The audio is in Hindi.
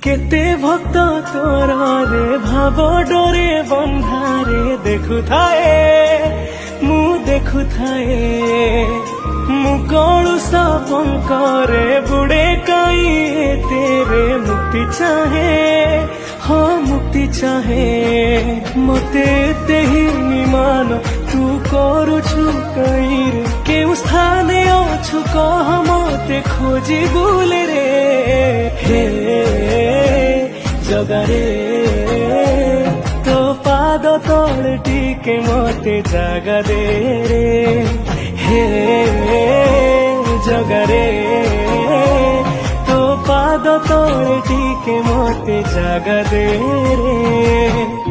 केते भक्त तोर रे भाव डोरे बंधारे देखु थाए मु देखु थाए मु कलुषा पंकरे बुड़े कई तेरे मुक्ति चाहे हाँ मुक्ति चाहे मते तेहि निमान तू करुछु कई रे केउ स्थाने अछु कह मते खोजी बुले रे हे जगारे तो पाद तले टिके मते जागा दे रे हे जगारे तो पाद तले टिके मते जागा दे रे।